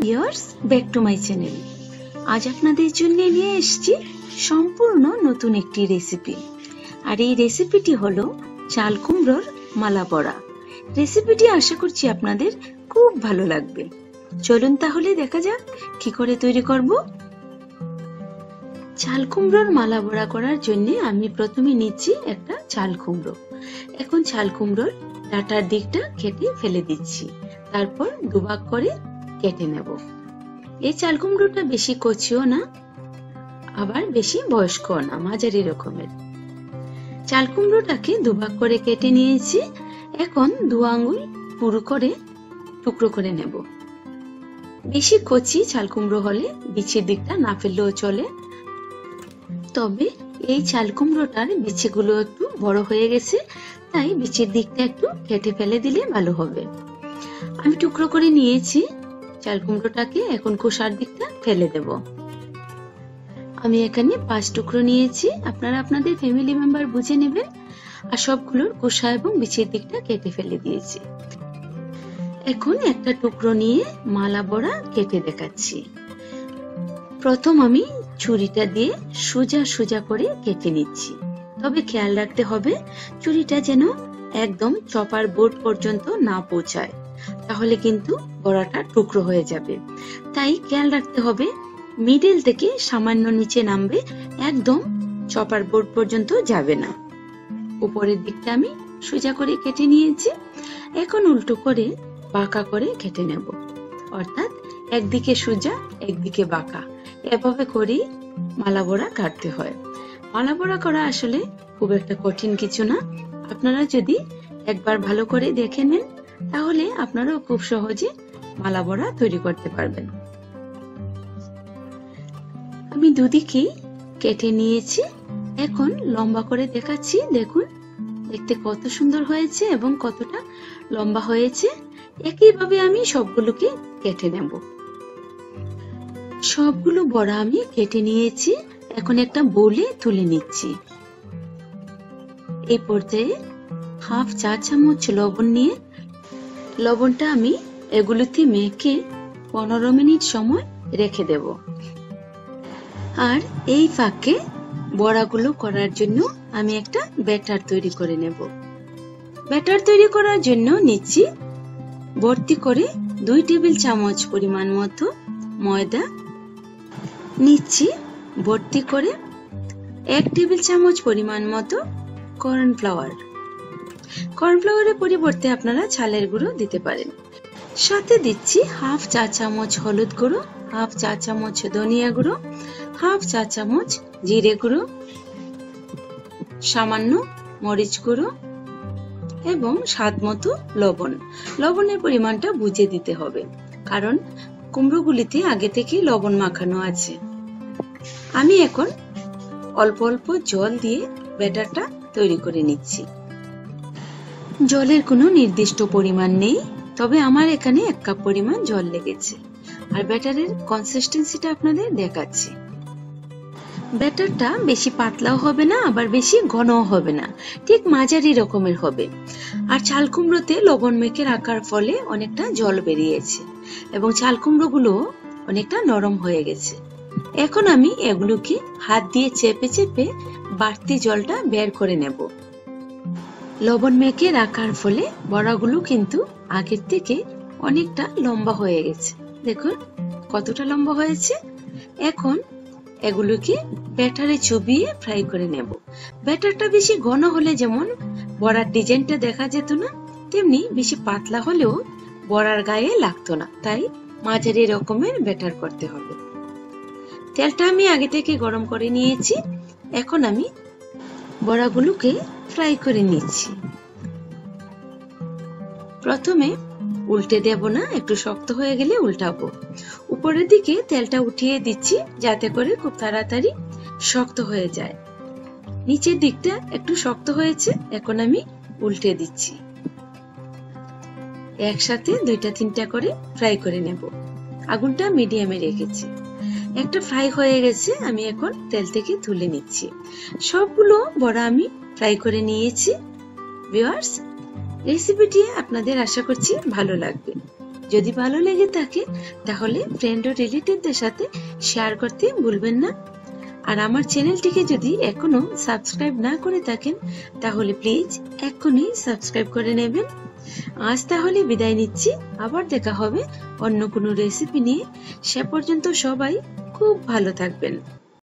Viewers, back to my channel. আজ আপনাদের জন্য নিয়ে এসেছি সম্পূর্ণ নতুন একটি রেসিপি। আর এই রেসিপিটি হলো চাল কুমড়োর মালা বড়া। রেসিপিটি আশা করছি আপনাদের খুব ভালো লাগবে। চলুন তাহলে দেখা যাক কি করে তৈরি করব। চাল কুমড়োর মালা বড়া করার জন্য আমি প্রথমে নিচ্ছি একটা চাল কুমড়ো। এখন চাল কুমড়োর ডাঁটার দিকটা কেটে ফেলে দিচ্ছি, তারপর দুভাগ করে কেটে নেব। এই চাল কুমড়োটা বেশি কচিও না, আবার বেশি বয়স্কও না, মাঝারি রকমের। চাল কুমড়োটাকে দুভাগ করে কেটে নিয়েছি। এখন 2 আঙ্গুল পুরু করে টুকরো করে নেব। বেশি কচি চাল কুমড়ো হলে বিচির দিকটা না ফেললেও চলে, তবে এই চাল কুমড়োটার বিচিগুলো একটু বড় হয়ে গেছে, তাই বিচির দিকটা একটু কেটে ফেলে দিলে ভালো হবে। আমি টুকরো করে নিয়েছি চাল কুমড়োটাকে, এখন খোসার দিকটা ফেলে দেব। আমি এখানে 5 টুকরো নিয়েছি, আপনারা আপনাদের ফ্যামিলি মেম্বার বুঝে নেবেন। আর সবগুলোর খোসা এবং বিচির দিকটা কেটে ফেলে দিয়েছি। এখন একটা টুকরো নিয়ে মালা বড়া কেটে দেখাচ্ছি। প্রথম আমি ছুরিটা দিয়ে সোজা সোজা করে কেটে নিচ্ছি, তবে খেয়াল রাখতে হবে ছুরিটা যেন একদম চপার বোর্ড পর্যন্ত না পৌঁছায়, তাহলে কিন্তু বড়াটা টুকরো হয়ে যাবে। তাই খেয়াল রাখতে হবে মিডল থেকে সামান্য নিচে নামবে, একদম চপার বোর্ড পর্যন্ত যাবে না। উপরের দিকটা আমি সোজা করে কেটে নিয়েছি। এখন উল্টো করে বাঁকা করে কেটে নেব, অর্থাৎ একদিকে সোজা একদিকে বাঁকা, এভাবে করেই মালা বড়া কাটতে হয়। মালা বড়া করা আসলে খুব একটা কঠিন কিছু না। আপনারা যদি একবার ভালো করে দেখে নেন, তাহলে আপনারাও খুব সহজে মালা বড়া তৈরি করতে পারবেন। আমি দুদিকেই কেটে নিয়েছি। এখন লম্বা করে দেখাচ্ছি, দেখুন দেখতে কত সুন্দর হয়েছে এবং কতটা লম্বা হয়েছে। একইভাবে আমি সবগুলোকে কেটে নেব। সবগুলো বড়া আমি কেটে নিয়েছি। এখন একটা বোলে তুলে নিচ্ছি। এই পর্যায়ে 1/2 চা চামচ লবণ নিয়ে লবণটা আমি এগুলোতে মেখে 15 মিনিট সময় রেখে দেব। আর এই ফাঁকে বড়াগুলো করার জন্য আমি একটা ব্যাটার তৈরি করে নেব। ব্যাটার তৈরি করার জন্য নিচ্ছি ভর্তি করে 2 টেবিল চামচ পরিমাণ মতো ময়দা, নিচ্ছি ভর্তি করে 1 টেবিল চামচ পরিমাণ মতো কর্নফ্লাওয়ার। কর্নফ্লাওয়ারের পরিবর্তে আপনারা চালের গুঁড়ো দিতে পারেন। সাথে দিচ্ছি 1/2 চা চামচ হলুদ গুঁড়ো, 1/2 চা চামচ ধনিয়া গুঁড়ো, 1/2 চা চামচ জিরে গুঁড়ো, সামান্য মরিচ গুঁড়ো এবং স্বাদ মতো লবণ। লবণের পরিমাণটা বুঝে দিতে হবে, কারণ কুমড়োগুলিতে আগে থেকে লবণ মাখানো আছে। আমি এখন অল্প অল্প জল দিয়ে ব্যাটারটা তৈরি করে নিচ্ছি। জলের কোনো নির্দিষ্ট পরিমাণ নেই, তবে আমার এখানে 1 কাপ পরিমাণ জল লেগেছে। আর ব্যাটারের কনসিস্টেন্সিটা আপনাদের দেখাচ্ছি। ব্যাটারটা বেশি পাতলাও হবে না, আবার বেশি ঘনও হবে না, ঠিক মাঝারি রকমের হবে। আর চাল কুমড়োতে লবণ মেখে রাখার ফলে অনেকটা জল বেরিয়েছে এবং চাল কুমড়োগুলো অনেকটা নরম হয়ে গেছে। এখন আমি এগুলোকে হাত দিয়ে চেপে চেপে বাড়তি জলটা বের করে নেব। লবণ মেখে রাখার ফলে বড়াগুলো কিন্তু আগের থেকে অনেকটা লম্বা হয়ে গেছে। দেখুন কতটা লম্বা হয়েছে। এখন এগুলোকে ব্যাটারে চুবিয়ে ফ্রাই করে নেব। ব্যাটারটা বেশি ঘন হলে যেমন বড়ার ডিজাইনটা দেখা যেত না, তেমনি বেশি পাতলা হলেও বড়ার গায়ে লাগতো না। তাই মাঝারি রকমের ব্যাটার করতে হবে। তেলটা আমি আগে থেকে গরম করে নিয়েছি। এখন আমি বড়াগুলোকে ফ্রাই করে নিচ্ছি। প্রথমে উল্টে দেব না, একটু শক্ত হয়ে গেলে উল্টাবো। উপরের দিকে তেলটা উঠিয়ে দিচ্ছি, যাতে করে খুব তাড়াতাড়ি শক্ত হয়ে যায়। নিচের দিকটা একটু শক্ত হয়েছে, এখন আমি উল্টে দিচ্ছি। একসাথে 2-3টা করে ফ্রাই করে নেব। আগুনটা মিডিয়ামে রেখেছি। একটা ফ্রাই হয়ে গেছে, আমি এখন তেল থেকে তুলে নিচ্ছি। সবগুলো বড়া আমি ফ্রাই করে নিয়েছি। ভিউয়ার্স, রেসিপিটি আপনাদের আশা করছি ভালো লাগবে। যদি ভালো লেগে থাকে তাহলে ফ্রেন্ড ও রিলেটিভদের সাথে শেয়ার করতে ভুলবেন না। আর আমার চ্যানেলটিকে যদি এখনো সাবস্ক্রাইব না করে থাকেন তাহলে প্লিজ এক্ষুনি সাবস্ক্রাইব করে নেবেন। আজ তাহলে বিদায় নিচ্ছি, আবার দেখা হবে অন্য কোনো রেসিপি নিয়ে। সে পর্যন্ত সবাই খুব ভালো থাকবেন।